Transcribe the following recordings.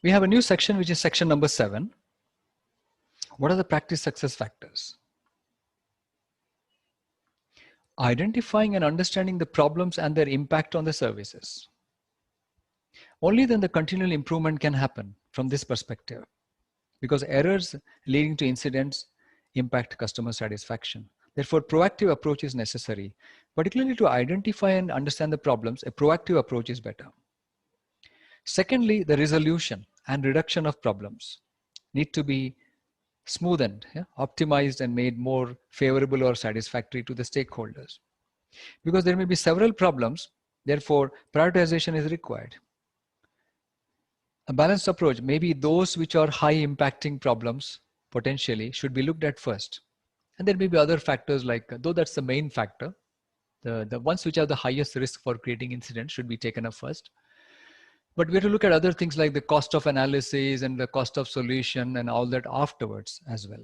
We have a new section, which is section number 7. What are the practice success factors? Identifying and understanding the problems and their impact on the services. Only then the continual improvement can happen from this perspective, because errors leading to incidents impact customer satisfaction. Therefore, proactive approach is necessary. Particularly to identify and understand the problems, a proactive approach is better. Secondly, the resolution and reduction of problems need to be smoothened, optimized, and made more favorable or satisfactory to the stakeholders. Because there may be several problems, therefore prioritization is required. A balanced approach, maybe those which are high impacting problems potentially should be looked at first. And there may be other factors like, though that's the main factor, the ones which have the highest risk for creating incidents should be taken up first. But we have to look at other things like the cost of analysis and the cost of solution and all that afterwards as well.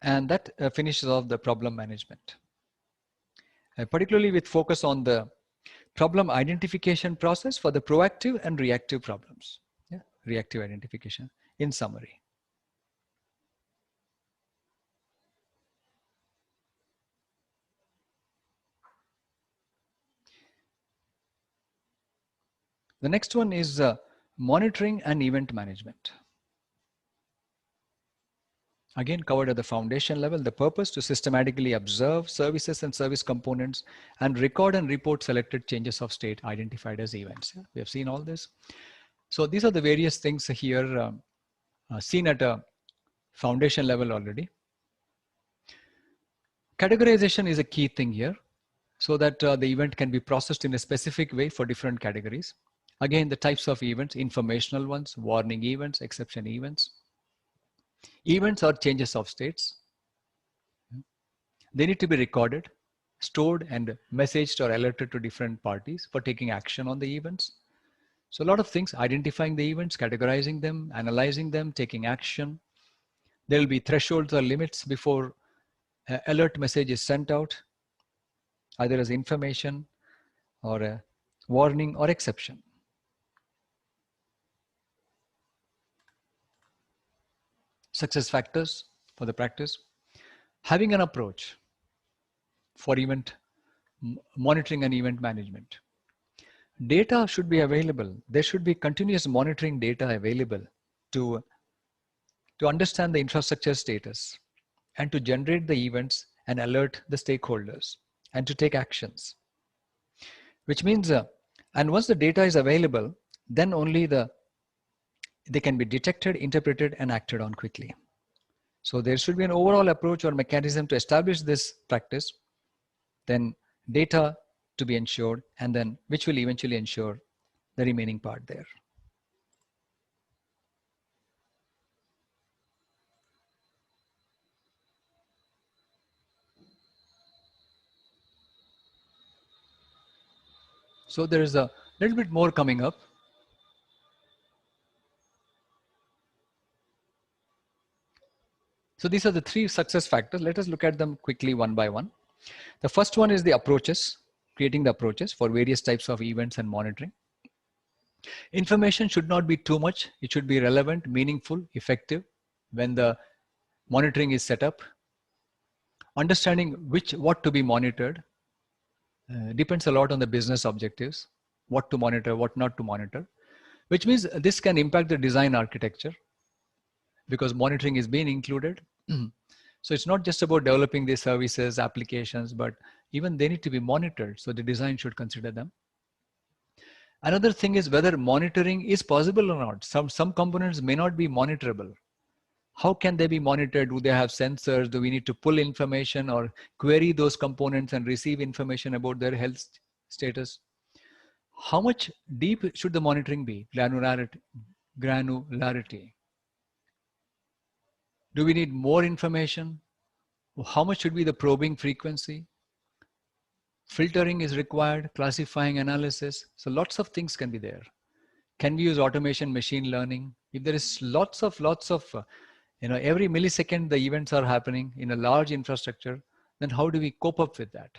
And that finishes off the problem management. Particularly with focus on the problem identification process for the proactive and reactive problems. Reactive identification in summary. The next one is monitoring and event management. Again, covered at the foundation level, the purpose to systematically observe services and service components and record and report selected changes of state identified as events. We have seen all this. So these are the various things here seen at a foundation level already. Categorization is a key thing here, so that the event can be processed in a specific way for different categories. Again, the types of events: informational ones, warning events, exception events. Events are changes of states. They need to be recorded, stored, and messaged or alerted to different parties for taking action on the events. So a lot of things: identifying the events, categorizing them, analyzing them, taking action. There will be thresholds or limits before alert message is sent out, either as information or a warning or exception. Success factors for the practice: having an approach for event monitoring and event management. Data should be available. There should be continuous monitoring data available to understand the infrastructure status and to generate the events and alert the stakeholders and to take actions. Which means, and once the data is available, then only they can be detected, interpreted, and acted on quickly. So there should be an overall approach or mechanism to establish this practice, then data to be ensured, and then which will eventually ensure the remaining part there. So there is a little bit more coming up. So these are the 3 success factors. Let us look at them quickly one by one. The first one is the approaches, creating the approaches for various types of events and monitoring. Information should not be too much. It should be relevant, meaningful, effective when the monitoring is set up. Understanding what to be monitored depends a lot on the business objectives, what to monitor, what not to monitor, which means this can impact the design architecture because monitoring is being included. So it's not just about developing these services, applications, but even they need to be monitored. So the design should consider them. Another thing is whether monitoring is possible or not. Some components may not be monitorable. How can they be monitored? Do they have sensors? Do we need to pull information or query those components and receive information about their health status? How much deep should the monitoring be? Granularity. Do we need more information? How much should be the probing frequency? Filtering is required, classifying, analysis. So lots of things can be there. Can we use automation, machine learning? If there is lots of, every millisecond the events are happening in a large infrastructure, then how do we cope up with that?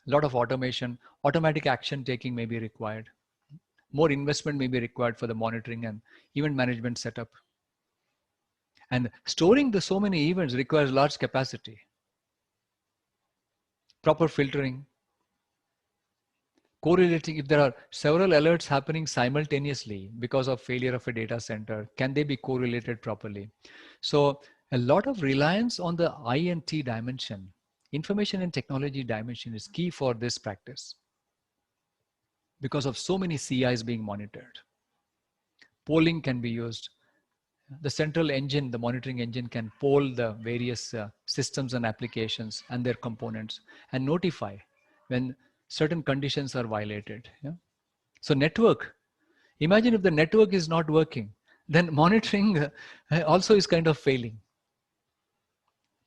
A lot of automation, automatic action taking may be required. More investment may be required for the monitoring and event management setup. And storing the so many events requires large capacity, proper filtering, correlating. If there are several alerts happening simultaneously because of failure of a data center, can they be correlated properly? So a lot of reliance on the INT dimension, information and technology dimension, is key for this practice because of so many CIs being monitored. Polling can be used. The central engine, the monitoring engine, can poll the various systems and applications and their components and notify when certain conditions are violated. Yeah? So network, imagine if the network is not working, then monitoring also is kind of failing,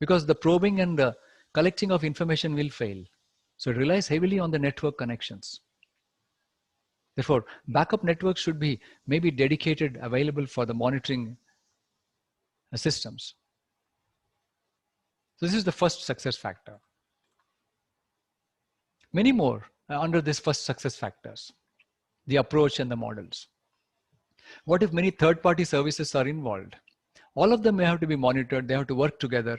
because the probing and the collecting of information will fail. So it relies heavily on the network connections. Therefore, backup networks should be maybe dedicated, available for the monitoring systems. So this is the first success factor. Many more under this first success factors, the approach and the models. What if many third-party services are involved? All of them may have to be monitored. They have to work together.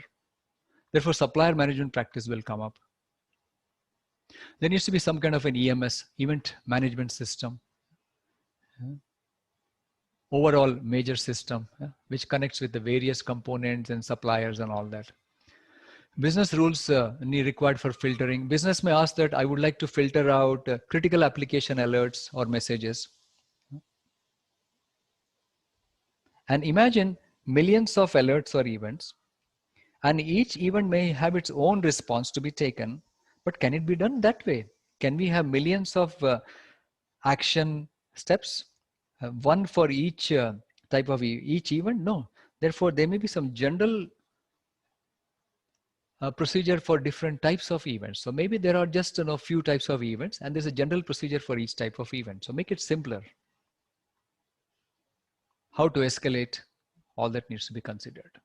Therefore, supplier management practice will come up. There needs to be some kind of an EMS, event management system, overall major system, which connects with the various components and suppliers and all that. Business rules required for filtering. Business may ask that I would like to filter out critical application alerts or messages. And imagine millions of alerts or events, and each event may have its own response to be taken. But can it be done that way? Can we have millions of action steps, one for each type of each event? No. Therefore, there may be some general procedure for different types of events. So maybe there are just few types of events, and there's a general procedure for each type of event. So make it simpler. How to escalate, all that needs to be considered.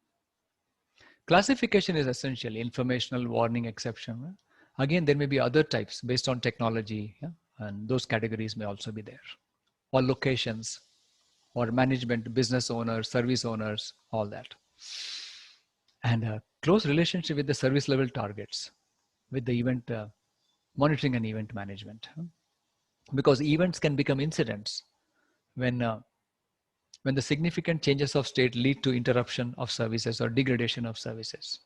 Classification is essential, informational, warning, exception. Again, there may be other types based on technology, and those categories may also be there. Or locations, or management, business owners, service owners, all that. And a close relationship with the service level targets, with the event monitoring and event management. Because events can become incidents when the significant changes of state lead to interruption of services or degradation of services.